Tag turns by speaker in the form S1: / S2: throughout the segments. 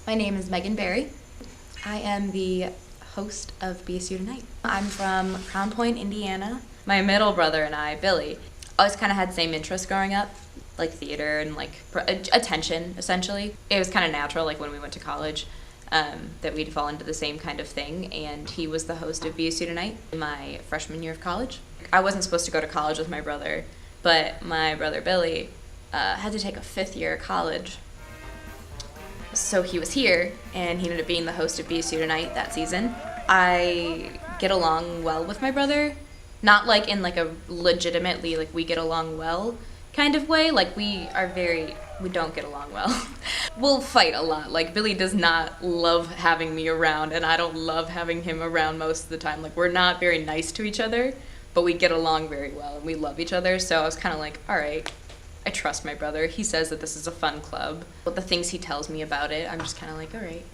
S1: My name is Megan Berry. I am the host of BSU Tonight. I'm from Crown Point, Indiana. My middle brother and I, Billy, always kind of had the same interests growing up, like theater and like attention, essentially. It was kind of natural, like when we went to college, that we'd fall into the same kind of thing, and he was the host of BSU Tonight in my freshman year of college. I wasn't supposed to go to college with my brother, but my brother Billy had to take a 5th year of college. So he was here, and he ended up being the host of BSU Tonight that season. I get along well with my brother, not like in like a legitimately like we get along well kind of way. Like we don't get along well. We'll fight a lot. Like Billy does not love having me around, and I don't love having him around most of the time. Like we're not very nice to each other, but we get along very well and we love each other. So I was kind of like, all right, I trust my brother. He says that this is a fun club. But the things he tells me about it, I'm just kind of like, all right,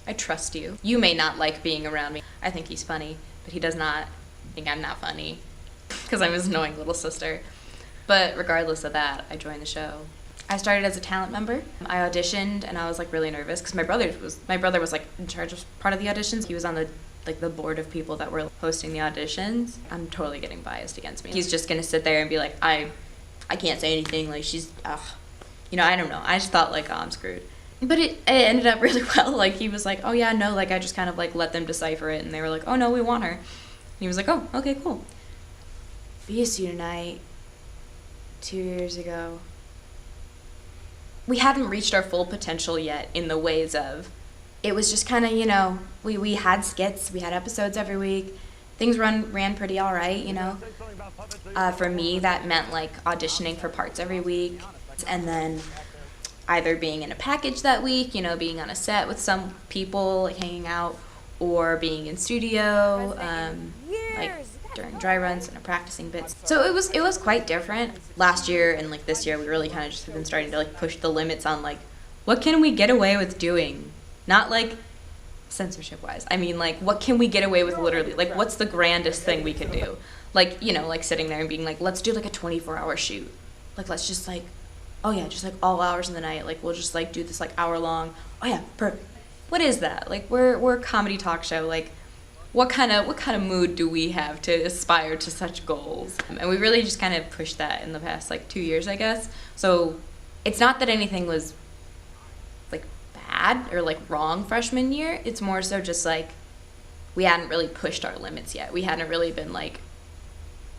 S1: I trust you. You may not like being around me. I think he's funny, but he does not think I'm not funny because I'm his annoying little sister. But regardless of that, I joined the show. I started as a talent member. I auditioned and I was like really nervous because my brother was like in charge of part of the auditions. He was on the board of people that were hosting the auditions. I'm totally getting biased against me. He's just gonna sit there and be like, I can't say anything, like she's, I don't know. I just thought like, oh, I'm screwed. But it ended up really well. Like he was like, oh yeah, no, like I just kind of like let them decipher it, and they were like, oh no, we want her. And he was like, oh, okay, cool. BSU Tonight, 2 years ago, we hadn't reached our full potential yet in the ways of, it was just kind of, we had skits, we had episodes every week. Things ran pretty all right, For me, that meant like auditioning for parts every week, and then either being in a package that week, being on a set with some people, like hanging out, or being in studio, like during dry runs and practicing bits. So it was quite different. Last year and like this year, we really kind of just have been starting to like push the limits on like, what can we get away with doing? Not like censorship wise. I mean, like, what can we get away with literally? Like, what's the grandest thing we could do? Like, like sitting there and being like, let's do like a 24-hour shoot. Like, let's just like, oh yeah, just like all hours in the night. Like, we'll just like do this like hour long. Oh yeah, perfect. What is that? Like, we're a comedy talk show. Like, what kind of mood do we have to aspire to such goals? And we really just kind of pushed that in the past like 2 years, I guess. So it's not that anything was like bad or like wrong freshman year. It's more so just like we hadn't really pushed our limits yet. We hadn't really been like,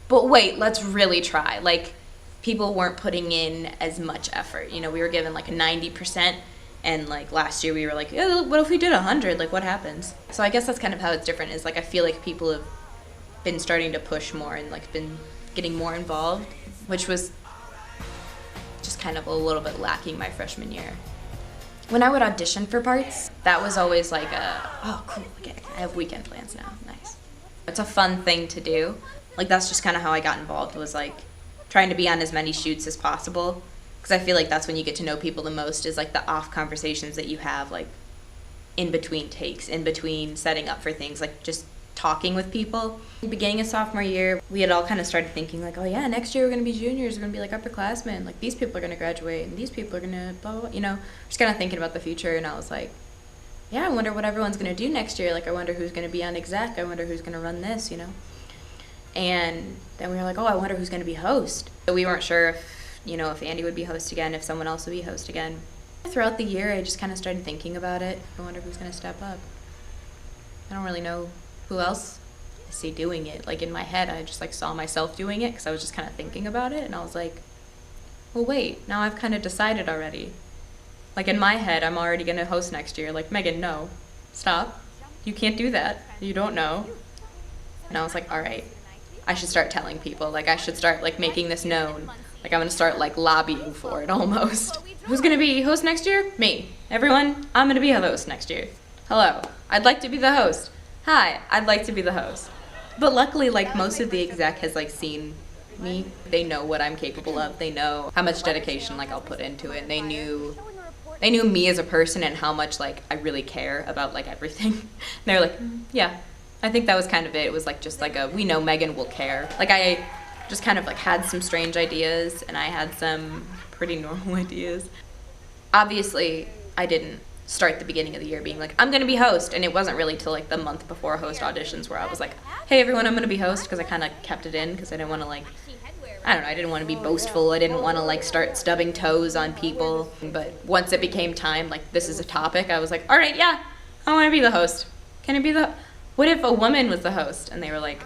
S1: but wait, let's really try. Like people weren't putting in as much effort. We were given like a 90%, and like last year we were like, yeah, what if we did 100? Like what happens? So I guess that's kind of how it's different, is like I feel like people have been starting to push more and like been getting more involved, which was just kind of a little bit lacking my freshman year. When I would audition for parts, that was always like oh cool, okay, I have weekend plans now, nice. It's a fun thing to do. Like that's just kind of how I got involved, was like trying to be on as many shoots as possible, because I feel like that's when you get to know people the most, is like the off conversations that you have like in between takes, in between setting up for things, like just talking with people. Beginning of sophomore year, we had all kind of started thinking like, oh yeah, next year we're going to be juniors, we're going to be like upperclassmen, like these people are going to graduate and these people are going to blah, blah, blah, just kind of thinking about the future. And I was like, yeah, I wonder what everyone's going to do next year. Like I wonder who's going to be on exec, I wonder who's going to run this, And then we were like, oh, I wonder who's going to be host. So we weren't sure if Andy would be host again, if someone else would be host again. Throughout the year, I just kind of started thinking about it. I wonder who's going to step up. I don't really know who else I see doing it. Like in my head, I just like saw myself doing it because I was just kind of thinking about it, and I was like, well, wait, now I've kind of decided already. Like in my head, I'm already going to host next year. Like, Megan, no, stop. You can't do that. You don't know. And I was like, all right, I should start telling people. Like I should start like making this known. Like I'm gonna start like lobbying for it almost. Who's gonna be host next year? Me. Everyone, I'm gonna be a host next year. Hello, I'd like to be the host. Hi, I'd like to be the host. But luckily, like most of the exec has like seen me. They know what I'm capable of. They know how much dedication like I'll put into it. They knew me as a person and how much like I really care about like everything. They're like, yeah. I think that was kind of it. It was like just like we know Megan will care. Like I just kind of like had some strange ideas and I had some pretty normal ideas. Obviously, I didn't start the beginning of the year being like, I'm gonna be host, and it wasn't really till like the month before host auditions where I was like, hey everyone, I'm gonna be host, because I kind of kept it in because I didn't want to like, I don't know, I didn't want to be boastful, I didn't want to like start stubbing toes on people, but once it became time, like this is a topic, I was like, all right, yeah, I want to be the host. Can it be what if a woman was the host? And they were like,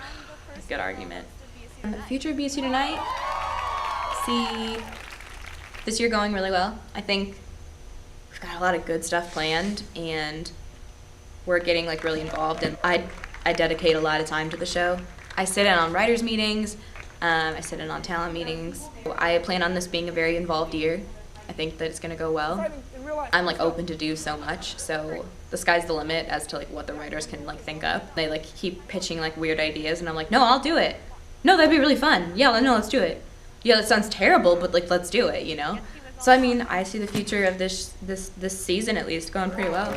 S1: good argument. And the future of BSU Tonight, see this year going really well. I think we've got a lot of good stuff planned, and we're getting like really involved, and I dedicate a lot of time to the show. I sit in on writers meetings, I sit in on talent meetings. I plan on this being a very involved year. I think that it's gonna go well. I'm like open to do so much, so the sky's the limit as to like what the writers can like think up. They like keep pitching like weird ideas, and I'm like, no, I'll do it. No, that'd be really fun. Yeah, no, let's do it. Yeah, that sounds terrible, but like let's do it, you know? So I mean, I see the future of this season at least going pretty well.